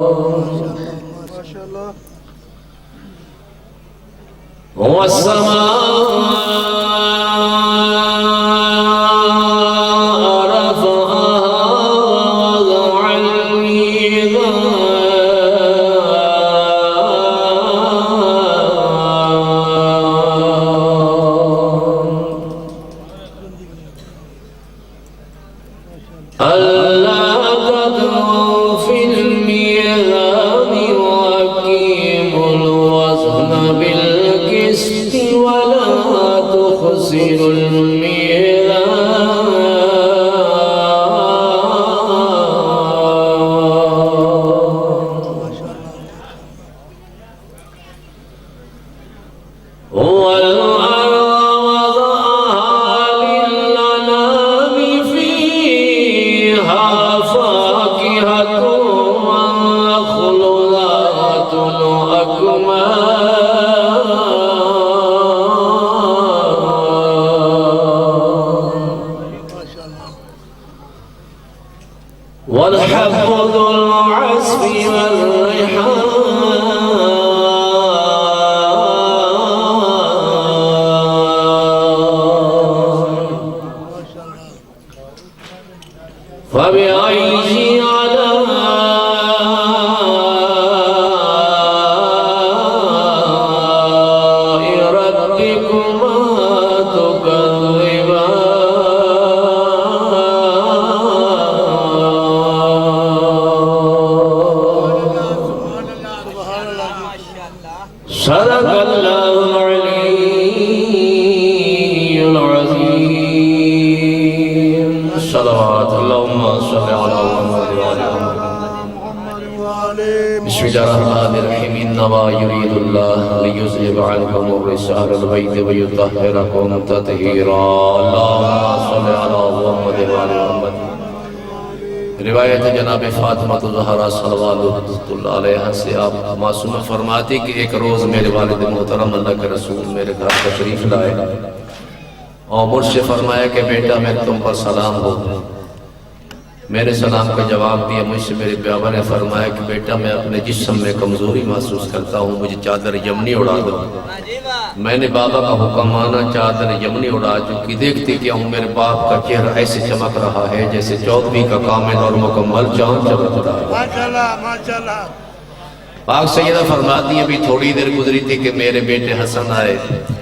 ماشاءاللہ روایت جناب فاطمہ زہرا صلوات اللہ علیہ سے آپ معصوم فرماتی کہ ایک روز میرے والد محترم اللہ کے رسول میرے گھر تشریف لائے اور مجھ سے فرمایا کہ بیٹا میں تم پر سلام ہو. میرے سلام کا جواب دیا. مجھ سے میرے بیابا نے فرمایا کہ بیٹا میں اپنے جسم میں کمزوری محسوس کرتا ہوں, مجھے چادر یمنی اڑا دو. میں نے بابا کا حکم مانا, چادر یمنی اڑا چکی. دیکھتے کیا ہوں میرے باپ کا چہرہ ایسے چمک رہا ہے جیسے 14ویں کا کامل اور مکمل چاند چمک رہا ہے. ماشاءاللہ ماشاءاللہ. پاک سیدہ فرماتی ہیں ابھی تھوڑی دیر گزری تھی کہ میرے بیٹے حسن آئے.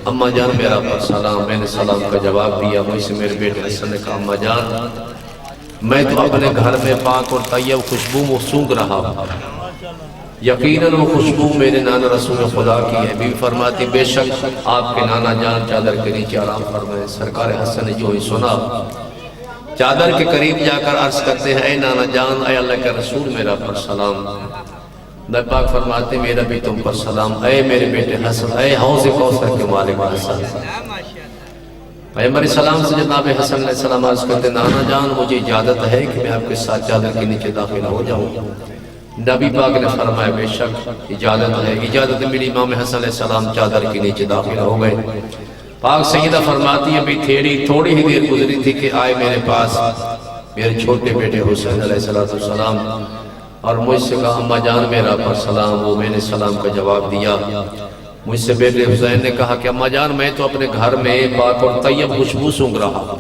اماں جان میرا پر سلام. میں نے سلام کا جواب دیا. مجھ سے میرے بیٹے حسن نے کہا اماں جان میں تو اپنے گھر میں پاک اور طیب خوشبو میں سونگ رہا ہوں. یقیناً وہ خوشبو میرے نانا رسول خدا کی ہے. بی فرماتی بے شک آپ کے نانا جان چادر کے نیچے آرام فرمائے. سرکار حسن نے جو ہی سنا چادر کے قریب جا کر عرض کرتے ہیں اے نانا جان, اے اللہ کے رسول میرا پر سلام. نبی پاک فرماتے میرا بھی تم پر سلام. اے میرے بیٹے حسن, اے حوض کوثر کے مالک حسن. پیغمبر سلام سے جناب حسن علیہ السلام عرض کرتے نانا جان مجھے اجازت ہے کہ میں آپ کے ساتھ چادر کے نیچے داخل ہو جاؤں. نبی پاک نے فرمایا بے شک اجازت ہے. اجازت ملی. امام حسن علیہ السلام چادر کے نیچے داخل ہو گئے. پاک سیدہ فرماتی ہے ابھی تھوڑی ہی دیر گزری تھی کہ آئے میرے پاس میرے چھوٹے بیٹے حسین علیہ السلام اور مجھ سے کہا اماں جان میرا پر سلام. وہ میں نے سلام کا جواب دیا. مجھ سے بیٹے حسین نے کہا کہ اماں جان میں تو اپنے گھر میں پاک اور طیب خوشبو سونگ رہا ہوں.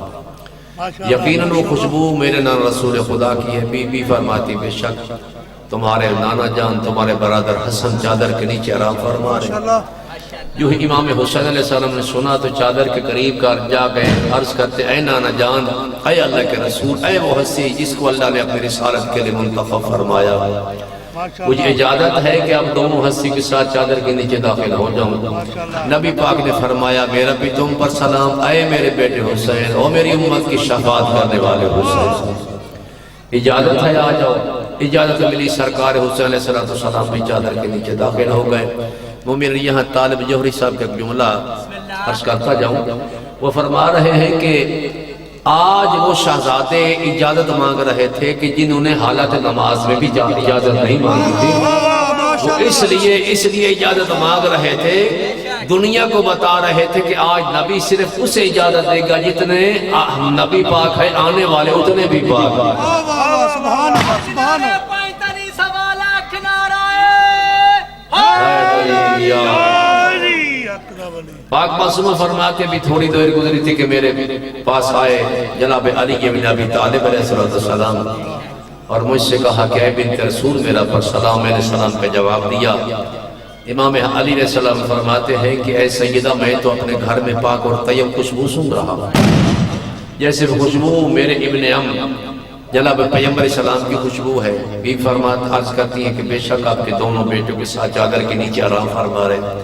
یقیناً وہ خوشبو میرے نانا رسول خدا کی ہے. بی بی فرماتی بے شک تمہارے نانا جان تمہارے برادر حسن چادر کے نیچے آرام فرما رہے. جو ہی امام حسین علیہ السلام نے سنا تو چادر کے قریب کر جا گئے. عرض کرتے اے نانا جان, اے اللہ کے رسول, اے وہ ہستی جس کو اللہ نے اپنی رسالت کے لئے منتخب فرمایا, مجھے اجازت ہے کہ اب دونوں ہستی کے ساتھ چادر کے نیچے داخل ہو جاؤں. نبی پاک نے فرمایا میرا بھی تم پر سلام. اے میرے بیٹے حسین اور میری امت کی شفاعت کرنے والے حسین, اجازت ہے آ جاؤ. اجازت ملی. سرکار حسین علیہ السلام بھی چادر کے نیچے داخل ہو گئے. وہ میرے یہاں طالب جوہری صاحب کا جملہ عرض کرتا جاؤں. وہ فرما رہے ہیں کہ آج وہ شہزادے اجازت مانگ رہے تھے کہ جنہوں نے حالت نماز میں بھی اجازت نہیں مانگی تھی, وہ اس لیے اجازت مانگ رہے تھے. دنیا کو بتا رہے تھے کہ آج نبی صرف اسے اجازت دے گا جتنے نبی پاک ہے, آنے والے اتنے بھی پاک ہیں. پاک معصوم فرماتے بھی تھوڑی دیر گزری تھی کہ میرے پاس آئے جناب علی بن ابی طالب علیہ السلام اور مجھ سے کہا کہ اے بنت رسول میرا پر سلام. میں نے سلام کا جواب دیا. امام علی علیہ السلام فرماتے ہیں کہ اے سیدہ میں تو اپنے گھر میں پاک اور طیب خوشبو سونگھ رہا ہوں جیسے خوشبو میرے ابن جناب پیغمبر اسلام کی خوشبو ہے. بھی فرمات عرض کرتی ہیں کہ بے شک آپ کے دونوں بیٹوں کے ساتھ چادر کے نیچے آرام فرما رہے.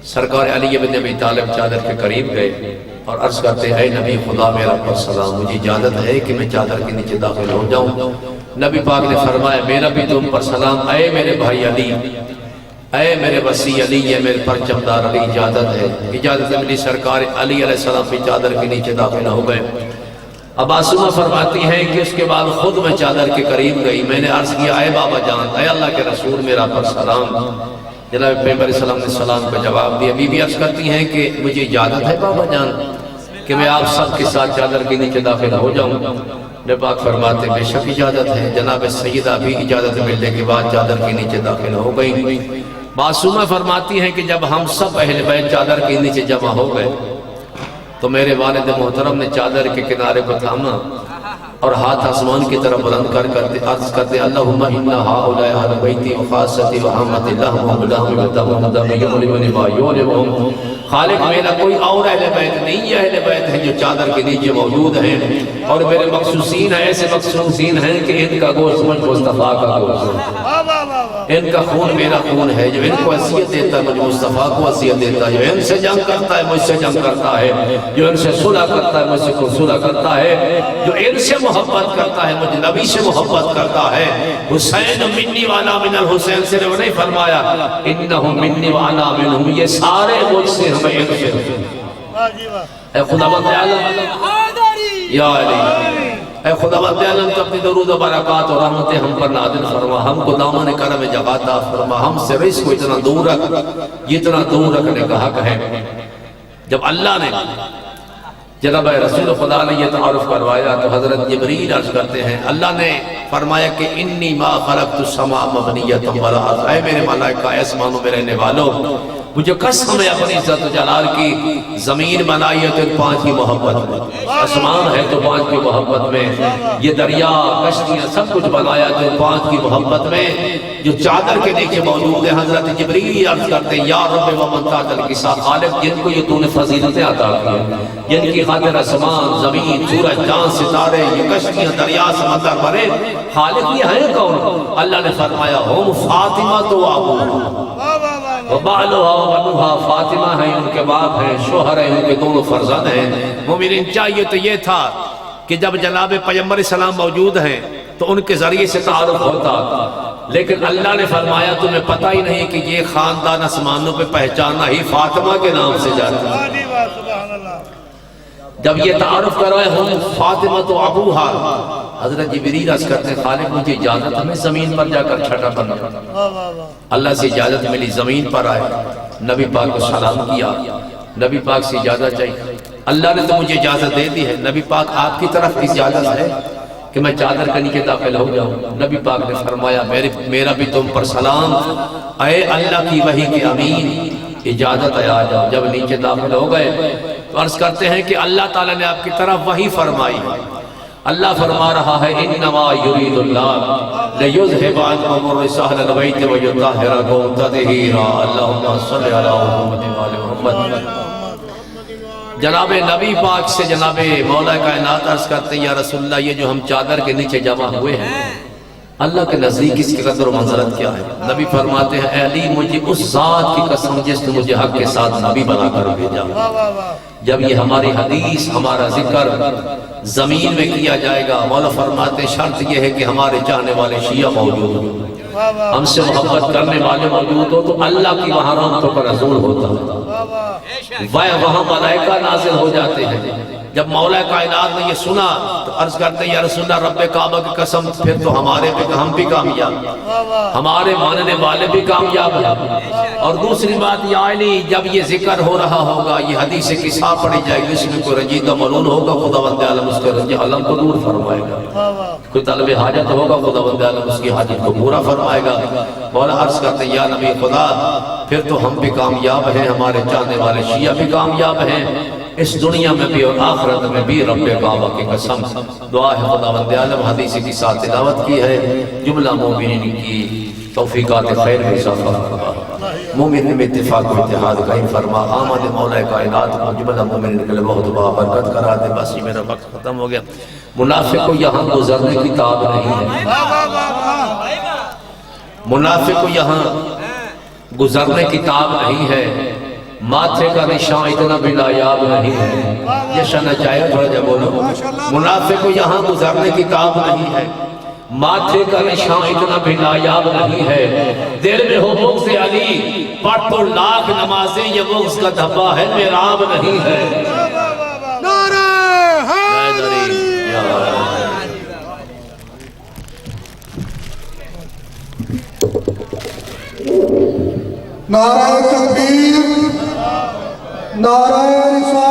سرکار علی بن ابی طالب چادر کے قریب گئے اور عرض کرتے اے نبی خدا میرا پر سلام مجھے اجازت ہے کہ میں چادر کے نیچے داخل ہو جاؤں. نبی پاک نے فرمایا میرا بھی تم پر سلام. اے میرے بھائی علی، اے میرے وسیع علی، یہ میرے پرچمدار علی، اجازت ہے. اجازت ملی. سرکار علی علیہ السلام بھی چادر کے نیچے داخل ہو گئے. اب معصومہ فرماتی ہیں کہ اس کے بعد خود میں چادر کے قریب گئی. میں نے عرض کیا اے بابا جان، اے اللہ کے رسول میرا پر سلام. جناب پیغمبر علیہ السلام نے سلام کا جواب دیا. بی بی عرض کرتی ہیں کہ مجھے اجازت ہے بابا جان کہ میں آپ سب کے ساتھ چادر کے نیچے داخل ہو جاؤں. نبی پاک فرماتے بے شک اجازت ہے. جناب سیدہ بھی اجازت ملنے کے بعد چادر کے نیچے داخل ہو گئی. معصومہ فرماتی ہیں کہ جب ہم سب اہل بیت چادر کے نیچے جمع ہو گئے تو میرے والد محترم نے چادر کے کنارے کو تھاما اور ہاتھ آسمان کی طرف بلند کر عرض کرتے اللہم انا ہؤلاء اہل بیتی وخاصتی وحمد اللہم وبلہم وبلہم یملمن ما یولمہم. خالق میرا کوئی اور اہل بیت نہیں، یہ اہل بیت ہیں جو چادر کے نیچے موجود ہیں اور میرے مخصوصین ہیں، ایسے مخصوصین ہیں کہ ان کا گوشت مجھ مصطفیٰ کا گوشت ہے، ان کا خون میرا خون ہے. جو ان کو عصیت دیتا ہے مجھ مصطفیٰ کو عصیت دیتا ہے. جو ان سے جنگ کرتا ہے مجھ سے جنگ کرتا ہے. جو ان سے صلح کرتا ہے مجھ سے صلح کرتا ہے. جو ان سے محبت کرتا ہے مجھ نبی سے محبت کرتا ہے. حسین منی وانا من الحسین سے نے نہیں فرمایا انہم منی وانا منہم، یہ سارے مجھ سے ہمیں ان سے. اے خداوند عالم یا علی، اے خداوند عالم تو اپنی درود و برکات اور رحمتیں ہم پر نازل فرما. ہم کو دامن کرم جگہ عطا فرما. ہم سے رزق کو اتنا دور رکھ جتنا دور رکھنے کا حق ہے. جب اللہ نے جناب رسول خدا نے یہ تعارف کروایا تو حضرت جبریل عرض کرتے ہیں اللہ نے فرمایا کہ انی ما خلقت السماء مبنیۃ والارض. اے میرے ملائکہ، اے آسمانوں میں رہنے والوں، مجھے قسم ہے اپنی عزت و جلال کی، زمین بنائی ہے تو پانچ کی محبت میں، آسمان ہے تو پانچ کی محبت میں، یہ دریا کشتیاں سب کچھ بنایا تو پانچ کی محبت میں. جو چادر کے نیچے موجود ہے حضرت جبریل عرض کرتے ہیں یا رب ومن تحت الکساء، خالق جن کو یہ تو نے فضیلتیں عطا کی، جن کی خاطر آسمان زمین سورج چاند ستارے یہ کشتیاں دریا سمندر بھرے، خالق یہ ہیں کون؟ اللہ نے فرمایا ہم فاطمہ تو وبالوہا وبنوہا، فاطمہ ہیں ان کے باپ ہیں، شوہر ہیں ان کے دونوں فرزند ہیں. مومنین چاہیے تو یہ تھا کہ جب جناب پیغمبر اسلام موجود ہیں تو ان کے ذریعے سے تعارف ہوتا، لیکن اللہ نے فرمایا تمہیں پتہ ہی نہیں کہ یہ خاندان آسمانوں پہ پہچانا ہی فاطمہ کے نام سے جاتا ہے. جب یہ تعارف کروائے ہم فاطمہ تو ابوہا، حضرت جبریل عرض کرتے ہیں خالق مجھے اجازت ہمیں زمین پر جا کر چھٹا بننا. اللہ سے اجازت ملی، زمین پر آئے، نبی پاک کو سلام کیا. نبی پاک سے اجازت چاہیے. اللہ نے تو مجھے اجازت دے دی ہے، نبی پاک آپ کی طرف اجازت ہے کہ میں چادر کے نیچے داخل ہو جاؤں. نبی پاک نے فرمایا میرا بھی تم پر سلام. اے اللہ کی وحی کے امین، اجازت ہے آ جاؤ. جب نیچے داخل ہو گئے تو عرض کرتے ہیں کہ اللہ تعالیٰ نے آپ کی طرف وحی فرمائی. اللہ فرما رہا ہے انما یرید اللہ لیذھب عنکم الرجس اہل البیت ویطہرکم تطہیرا. اللہم صلی علی محمد وعلی محمد. جناب نبی پاک سے جناب مولا کائنات عرض کرتے ہیں یا رسول اللہ یہ جو ہم چادر کے نیچے جمع ہوئے ہیں اللہ کے نزدیک اس کی قدر و منزلت کیا ہے؟ نبی فرماتے ہیں اے علی مجھے اس ذات کی قسم جس نے مجھے حق کے ساتھ نبی بنا کر بھیجا. جب یہ ہماری حدیث ہمارا ذکر زمین میں کیا جائے گا مولا فرماتے شرط یہ ہے کہ ہمارے چاہنے والے شیعہ موجود ہوں، ہم سے محبت کرنے والے موجود ہو تو اللہ کی وہاں رحمتوں کا نزول ہوتا ہے، وہاں ملائکہ نازل ہو جاتے ہیں. جب مولا کائنات نے یہ سنا تو عرض کرتے ہیں یا رسول اللہ رب کعبہ کی قسم پھر تو ہم بھی کامیاب، ہمارے ماننے والے بھی کامیاب ہیں۔ اور دوسری بات یہ آئینی جب یہ ذکر ہو رہا ہوگا، یہ حدیث قصہ پڑھی جائے گی، اس میں کوئی رنجیدہ ملون ہوگا خداوند عالم اس کے رنج علم کو دور فرمائے گا، کوئی طلب حاجت ہوگا خداوند عالم اس کی حاجت کو پورا فرمائے گا۔ مولا عرض کرتے ہیں یا نبی خدا پھر تو ہم بھی کامیاب ہیں، ہمارے چاہنے والے شیعہ بھی کامیاب ہیں، اس دنیا میں بھی اور آخرت میں بھی رب کعبہ کی قسم۔ دعا ہے خداوند عالم حدیث کی ساتھ تلاوت کی ہے، جملہ مومنین کی توفیقات خیر میں اضافہ فرما، مومنین میں اتفاق و اتحاد قائم فرما، آمد مولا کائنات کو جملہ مومنین کے لئے بہت برکت کرا دے۔ بس یہ میرا وقت ختم ہو گیا۔ منافق کو یہاں گزرنے کی تاب نہیں ہے، منافق کو یہاں گزرنے کی تاب نہیں ہے، ماتھے کا نشان اتنا بھی نایاب نہیں ہے، یہ شنہ چاہے تھوڑا جب بولو، منافق کو یہاں گزرنے کی تاب نہیں ہے، ماتھے کا نشان اتنا بھی نایاب نہیں ہے، دل میں ہو بغض علی پڑھ تو لاکھ نمازیں، یہ بغض کا دھبا ہے محراب نہیں ہے۔ نعرہ حیدری نعرہ تکبیر، نعرہ رسالت۔